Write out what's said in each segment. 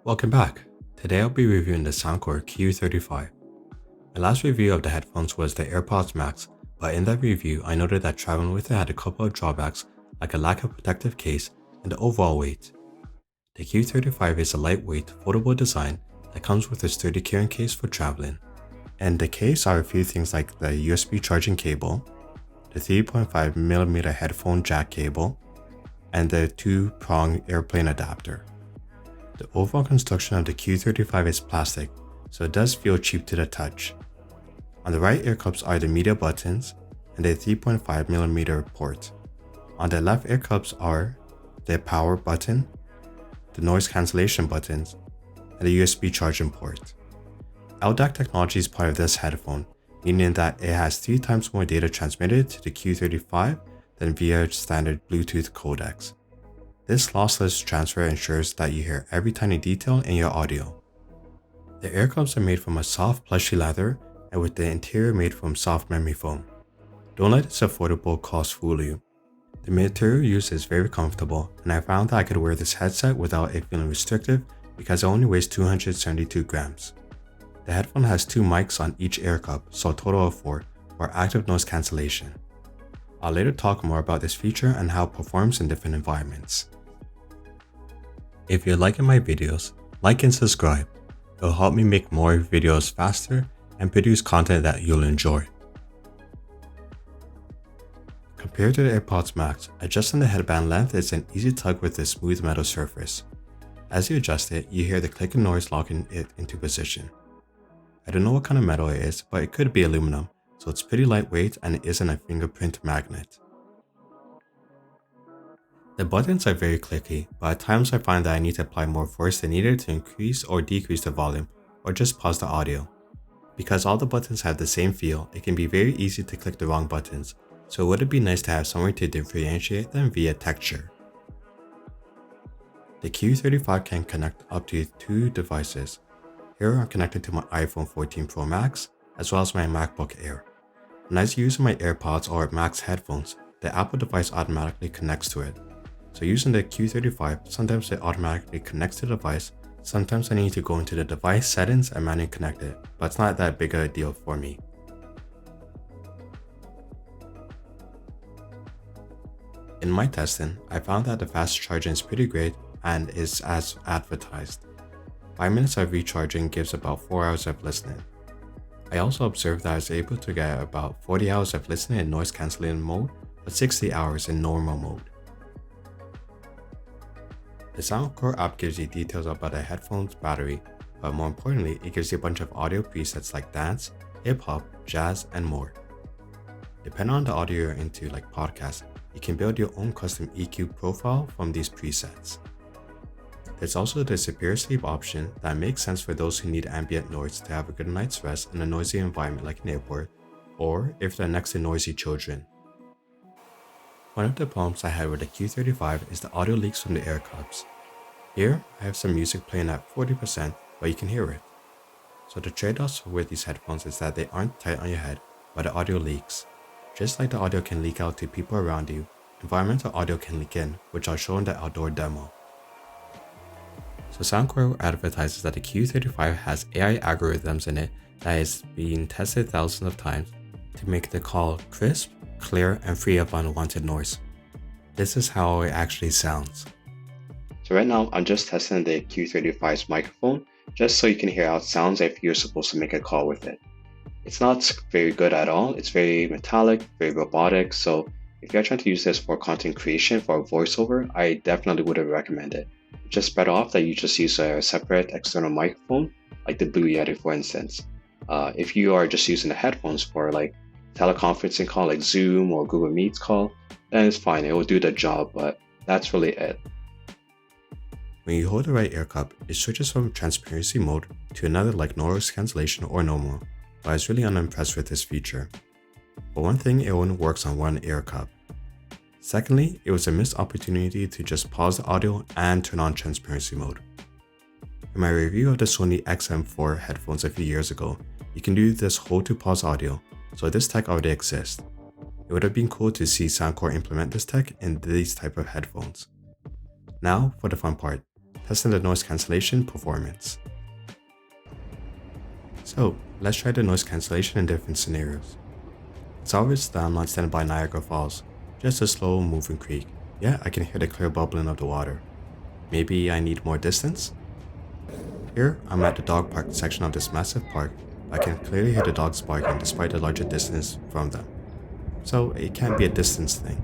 Welcome back. Today I'll be reviewing the Soundcore Q35. My last review of the headphones was the AirPods Max, but in that review I noted that traveling with it had a couple of drawbacks like a lack of protective case and the overall weight. The Q35 is a lightweight, foldable design that comes with a sturdy carrying case for traveling. And the case are a few things like the USB charging cable, the 3.5mm headphone jack cable, and the 2-prong airplane adapter. The overall construction of the Q35 is plastic, so it does feel cheap to the touch. On the right ear cups are the media buttons and the 3.5mm port. On the left ear cups are the power button, the noise cancellation buttons, and the USB charging port. LDAC technology is part of this headphone, meaning that it has 3 times more data transmitted to the Q35 than via standard Bluetooth codecs. This lossless transfer ensures that you hear every tiny detail in your audio. The ear cups are made from a soft plushy leather and with the interior made from soft memory foam. Don't let this affordable cost fool you. The material used is very comfortable, and I found that I could wear this headset without it feeling restrictive because it only weighs 272 grams. The headphone has 2 mics on each ear cup, so a total of 4 for active noise cancellation. I'll later talk more about this feature and how it performs in different environments. If you're liking my videos, like and subscribe. It'll help me make more videos faster and produce content that you'll enjoy. Compared to the AirPods Max, adjusting the headband length is an easy tug with a smooth metal surface. As you adjust it, you hear the clicking noise locking it into position. I don't know what kind of metal it is, but it could be aluminum, so it's pretty lightweight and it isn't a fingerprint magnet. The buttons are very clicky, but at times I find that I need to apply more force than needed to increase or decrease the volume, or just pause the audio. Because all the buttons have the same feel, it can be very easy to click the wrong buttons, so would it be nice to have somewhere to differentiate them via texture. The Q35 can connect up to 2 devices. Here I'm connected to my iPhone 14 Pro Max, as well as my MacBook Air. When I use my AirPods or Max headphones, the Apple device automatically connects to it. So using the Q35, sometimes it automatically connects to the device, sometimes I need to go into the device settings and manually connect it, but it's not that big of a deal for me. In my testing, I found that the fast charging is pretty great and is as advertised. 5 minutes of recharging gives about 4 hours of listening. I also observed that I was able to get about 40 hours of listening in noise cancelling mode, but 60 hours in normal mode. The Soundcore app gives you details about the headphone's battery, but more importantly, it gives you a bunch of audio presets like dance, hip-hop, jazz, and more. Depending on the audio you're into, like podcasts, you can build your own custom EQ profile from these presets. There's also the Superior Sleep option that makes sense for those who need ambient noise to have a good night's rest in a noisy environment like an airport, or if they're next to noisy children. One of the problems I had with the Q35 is the audio leaks from the ear cups. Here, I have some music playing at 40%, but you can hear it. So the trade-offs with these headphones is that they aren't tight on your head, but the audio leaks. Just like the audio can leak out to people around you, environmental audio can leak in, which I'll show in the outdoor demo. So Soundcore advertises that the Q35 has AI algorithms in it that is being tested thousands of times to make the call crisp, clear, and free of unwanted noise. This is how it actually sounds. So right now I'm just testing the Q35's microphone just so you can hear how it sounds if you're supposed to make a call with it. It's not very good at all. It's very metallic, very robotic, so if you're trying to use this for content creation, for a voiceover, I definitely wouldn't recommend it. It's just better off that you just use a separate external microphone, like the Blue Yeti for instance. If you are just using the headphones for like teleconferencing call like Zoom or Google Meets call, then it's fine, it will do the job, but that's really it. When you hold the right ear cup, it switches from transparency mode to another like noise cancellation or normal, but I was really unimpressed with this feature. For one thing, it only works on one ear cup. Secondly, it was a missed opportunity to just pause the audio and turn on transparency mode. In my review of the Sony XM4 headphones a few years ago, you can do this hold to pause audio, so this tech already exists. It would have been cool to see Soundcore implement this tech in these type of headphones. Now for the fun part, testing the noise cancellation performance. So let's try the noise cancellation in different scenarios. It's obvious that I'm not standing by Niagara Falls, just a slow moving creek, yet I can hear the clear bubbling of the water. Maybe I need more distance? Here, I'm at the dog park section of this massive park, but I can clearly hear the dogs barking despite the larger distance from them. So it can't be a distance thing.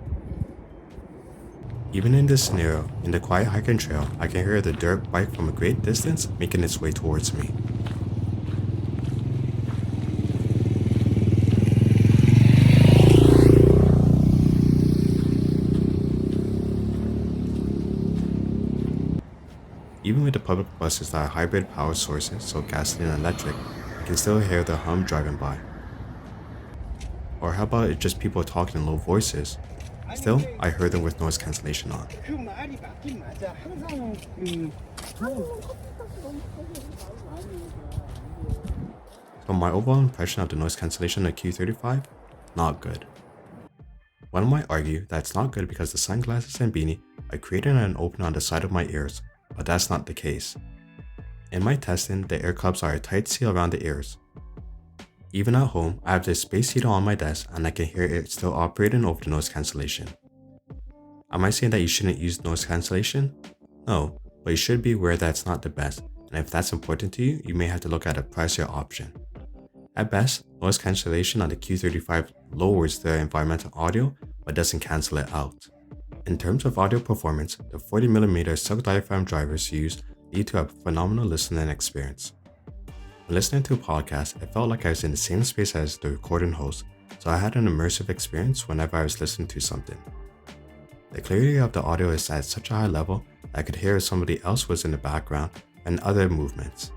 Even in this scenario, in the quiet hiking trail, I can hear the dirt bike from a great distance making its way towards me. Even with the public buses that are hybrid power sources, so gasoline and electric, I can still hear the hum driving by. Or how about it's just people talking in low voices? Still, I heard them with noise cancellation on. So my overall impression of the noise cancellation of the Q35? Not good. One might argue that it's not good because the sunglasses and beanie are creating an opening on the side of my ears, but that's not the case. In my testing, the ear cups are a tight seal around the ears. Even at home, I have this space heater on my desk and I can hear it still operating over the noise cancellation. Am I saying that you shouldn't use noise cancellation? No, but you should be aware that it's not the best, and if that's important to you, you may have to look at a pricier option. At best, noise cancellation on the Q35 lowers the environmental audio but doesn't cancel it out. In terms of audio performance, the 40mm sub-diaphragm drivers used lead to a phenomenal listening experience. When listening to a podcast, it felt like I was in the same space as the recording host, so I had an immersive experience whenever I was listening to something. The clarity of the audio is at such a high level that I could hear if somebody else was in the background and other movements.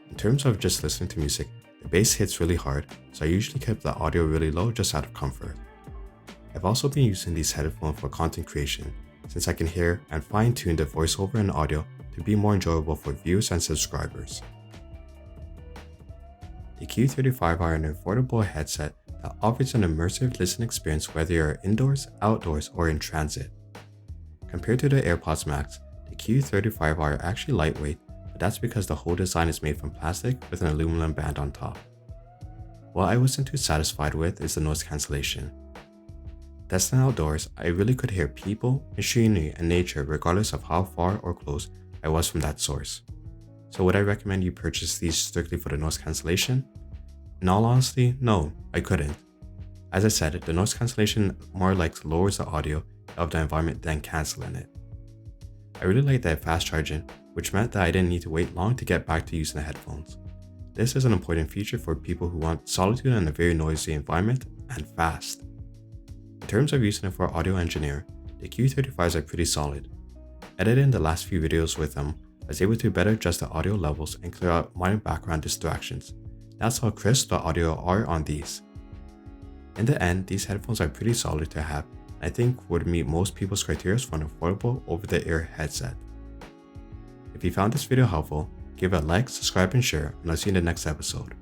In terms of just listening to music, the bass hits really hard, so I usually kept the audio really low just out of comfort. I've also been using these headphones for content creation, since I can hear and fine-tune the voiceover and audio to be more enjoyable for viewers and subscribers. The Q35 are an affordable headset that offers an immersive listening experience whether you're indoors, outdoors, or in transit. Compared to the AirPods Max, the Q35 are actually lightweight, but that's because the whole design is made from plastic with an aluminum band on top. What I wasn't too satisfied with is the noise cancellation. Testing outdoors, I really could hear people, machinery, and nature regardless of how far or close I was from that source. So would I recommend you purchase these strictly for the noise cancellation? In all honesty, no, I couldn't. As I said, the noise cancellation more like lowers the audio of the environment than cancelling it. I really liked that fast charging, which meant that I didn't need to wait long to get back to using the headphones. This is an important feature for people who want solitude in a very noisy environment and fast. In terms of using it for audio engineer, the Q35s are pretty solid. Editing the last few videos with them, I was able to better adjust the audio levels and clear out minor background distractions. That's how crisp the audio are on these. In the end, these headphones are pretty solid to have, and I think would meet most people's criteria for an affordable over-the-ear headset. If you found this video helpful, give it a like, subscribe, and share, and I'll see you in the next episode.